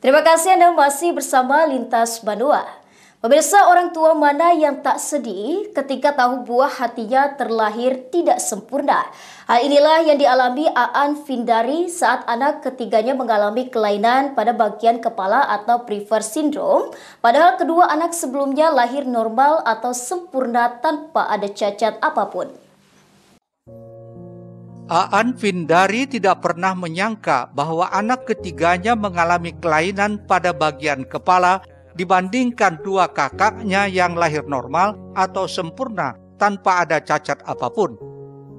Terima kasih Anda masih bersama Lintas Banua. Pemirsa, orang tua mana yang tak sedih ketika tahu buah hatinya terlahir tidak sempurna? Hal inilah yang dialami Aan Vindari saat anak ketiganya mengalami kelainan pada bagian kepala atau Prever syndrome, padahal kedua anak sebelumnya lahir normal atau sempurna tanpa ada cacat apapun. Aan Vindari tidak pernah menyangka bahwa anak ketiganya mengalami kelainan pada bagian kepala dibandingkan dua kakaknya yang lahir normal atau sempurna tanpa ada cacat apapun.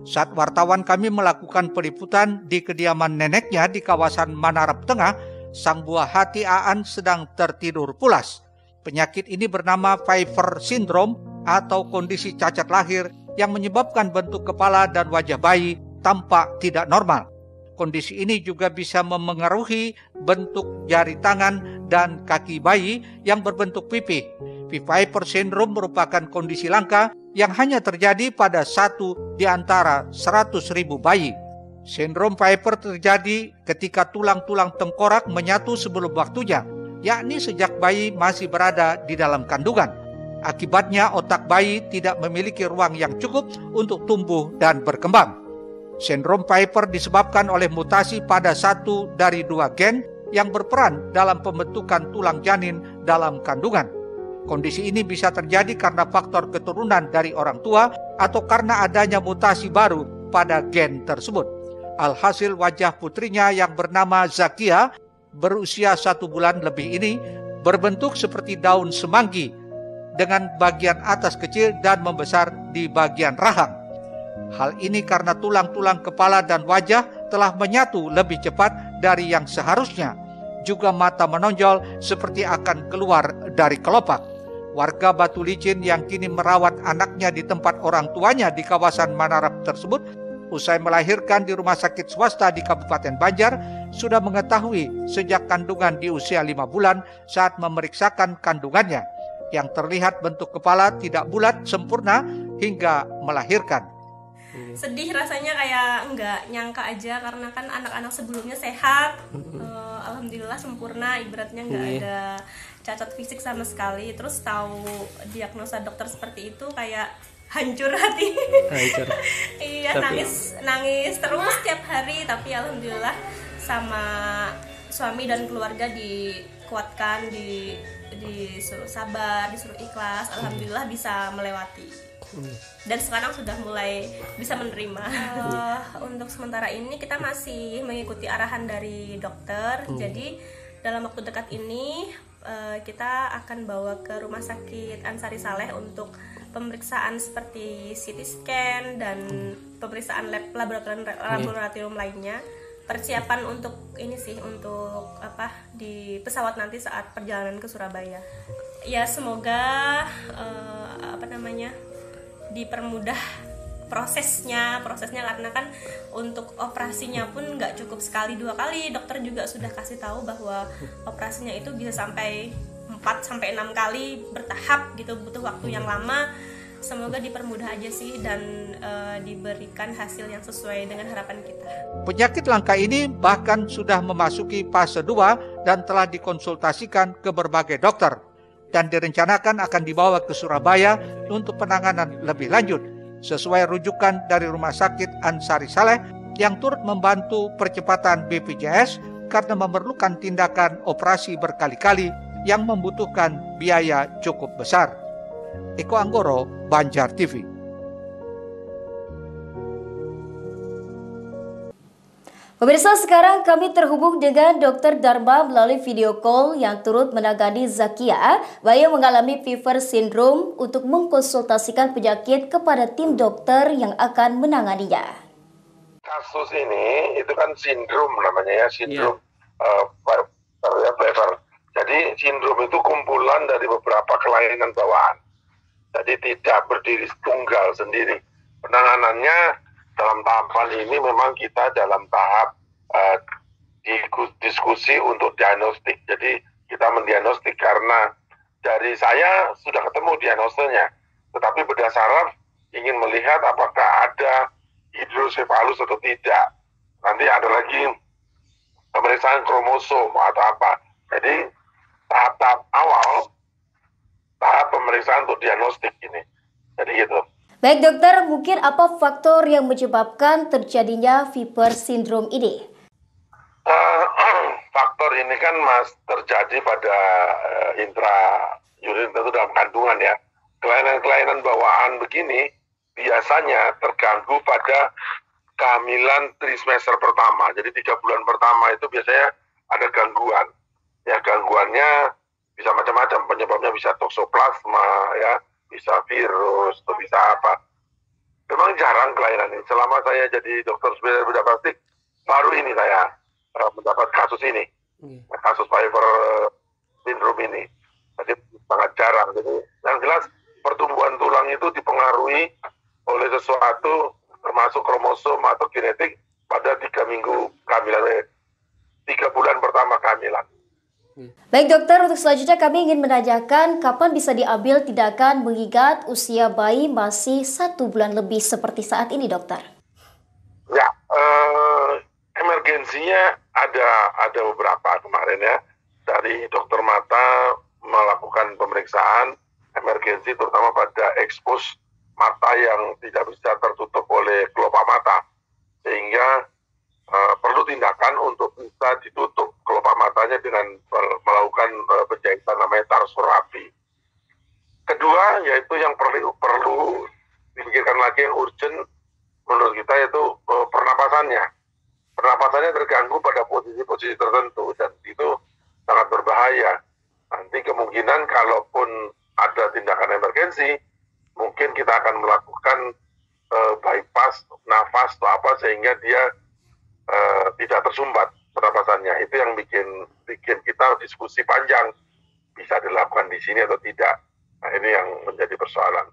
Saat wartawan kami melakukan peliputan di kediaman neneknya di kawasan Manarap Tengah, sang buah hati Aan sedang tertidur pulas. Penyakit ini bernama Prever syndrome atau kondisi cacat lahir yang menyebabkan bentuk kepala dan wajah bayi tampak tidak normal. Kondisi ini juga bisa memengaruhi bentuk jari tangan dan kaki bayi yang berbentuk pipih. Prever syndrome merupakan kondisi langka yang hanya terjadi pada 1 di antara 100.000 bayi. Sindrom Prever terjadi ketika tulang-tulang tengkorak menyatu sebelum waktunya, yakni sejak bayi masih berada di dalam kandungan. Akibatnya otak bayi tidak memiliki ruang yang cukup untuk tumbuh dan berkembang. Sindrom Prever disebabkan oleh mutasi pada 1 dari 2 gen yang berperan dalam pembentukan tulang janin dalam kandungan. Kondisi ini bisa terjadi karena faktor keturunan dari orang tua atau karena adanya mutasi baru pada gen tersebut. Alhasil wajah putrinya yang bernama Zakia berusia 1 bulan lebih ini berbentuk seperti daun semanggi dengan bagian atas kecil dan membesar di bagian rahang. Hal ini karena tulang-tulang kepala dan wajah telah menyatu lebih cepat dari yang seharusnya. Juga mata menonjol seperti akan keluar dari kelopak. Warga Batu Licin yang kini merawat anaknya di tempat orang tuanya di kawasan Manarap tersebut, usai melahirkan di rumah sakit swasta di Kabupaten Banjar, sudah mengetahui sejak kandungan di usia 5 bulan saat memeriksakan kandungannya. Yang terlihat bentuk kepala tidak bulat sempurna hingga melahirkan. Sedih rasanya, kayak nggak nyangka aja karena kan anak-anak sebelumnya sehat, alhamdulillah sempurna, ibaratnya nggak ada cacat fisik sama sekali. Terus tahu diagnosa dokter seperti itu kayak hancur hati. Hancur. Iya, nangis terus tiap hari, tapi alhamdulillah sama suami dan keluarga dikuatkan, disuruh sabar, disuruh ikhlas, alhamdulillah bisa melewati. Dan sekarang sudah mulai bisa menerima. Untuk sementara ini kita masih mengikuti arahan dari dokter. Jadi dalam waktu dekat ini kita akan bawa ke Rumah Sakit Ansari Saleh untuk pemeriksaan seperti CT scan dan pemeriksaan laboratorium lainnya. Persiapan untuk ini sih, untuk di pesawat nanti saat perjalanan ke Surabaya. Ya semoga dipermudah prosesnya karena kan untuk operasinya pun nggak cukup sekali 2 kali. Dokter juga sudah kasih tahu bahwa operasinya itu bisa sampai 4-6 kali bertahap gitu, butuh waktu yang lama. Semoga dipermudah aja sih dan diberikan hasil yang sesuai dengan harapan kita. Penyakit langka ini bahkan sudah memasuki fase 2 dan telah dikonsultasikan ke berbagai dokter dan direncanakan akan dibawa ke Surabaya untuk penanganan lebih lanjut sesuai rujukan dari Rumah Sakit Ansari Saleh yang turut membantu percepatan BPJS karena memerlukan tindakan operasi berkali-kali yang membutuhkan biaya cukup besar. Eko Anggoro, Banjar TV. Pemirsa, sekarang kami terhubung dengan Dr. Dharma melalui video call yang turut menangani Zakia, bayi yang mengalami Prever syndrome, untuk mengkonsultasikan penyakit kepada tim dokter yang akan menanganinya. Kasus ini itu kan sindrom namanya ya, sindrom Prever. Jadi sindrom itu kumpulan dari beberapa kelainan bawaan. Jadi tidak berdiri tunggal sendiri. Penanganannya dalam tahapan ini memang kita dalam tahap diskusi untuk diagnostik. Jadi kita mendiagnostik karena dari saya sudah ketemu diagnosanya, tetapi berdasarkan ingin melihat apakah ada hidrosefalus atau tidak. Nanti ada lagi pemeriksaan kromosom atau apa. Jadi tahap-tahap awal, tahap pemeriksaan untuk diagnostik ini. Jadi gitu. Baik dokter, mungkin apa faktor yang menyebabkan terjadinya Viper syndrome ini? Faktor ini kan terjadi pada intraurin itu dalam kandungan ya. Kelainan-kelainan bawaan begini biasanya terganggu pada kehamilan trimester pertama. Jadi 3 bulan pertama itu biasanya ada gangguan. Ya gangguannya bisa macam-macam, penyebabnya bisa toksoplasma ya, bisa virus, atau bisa apa. Memang jarang kelainan ini. Selama saya jadi dokter spesialis bedah plastik, baru ini saya mendapat kasus ini, kasus Viper syndrome ini. Jadi sangat jarang. Jadi yang jelas pertumbuhan tulang itu dipengaruhi oleh sesuatu termasuk kromosom atau genetik pada 3 minggu kehamilan, 3 bulan pertama kehamilan. Baik dokter, untuk selanjutnya kami ingin menanyakan kapan bisa diambil tindakan mengingat usia bayi masih 1 bulan lebih seperti saat ini dokter? Ya, emergensinya ada beberapa kemarin ya, dari dokter mata melakukan pemeriksaan emergensi terutama pada ekspos mata yang tidak bisa tertutup oleh kelopak mata, sehingga perlu tindakan untuk bisa ditutup kelopak matanya dengan melakukan penjahitan namanya tarsurapi. Kedua, yaitu yang perlu dipikirkan lagi yang urgent menurut kita yaitu pernapasannya. Pernapasannya terganggu pada posisi-posisi tertentu dan itu sangat berbahaya. Nanti kemungkinan kalaupun ada tindakan emergensi, mungkin kita akan melakukan bypass nafas atau apa sehingga dia tidak tersumbat pernapasannya. Itu yang bikin kita diskusi panjang, bisa dilakukan di sini atau tidak. Nah, ini yang menjadi persoalan.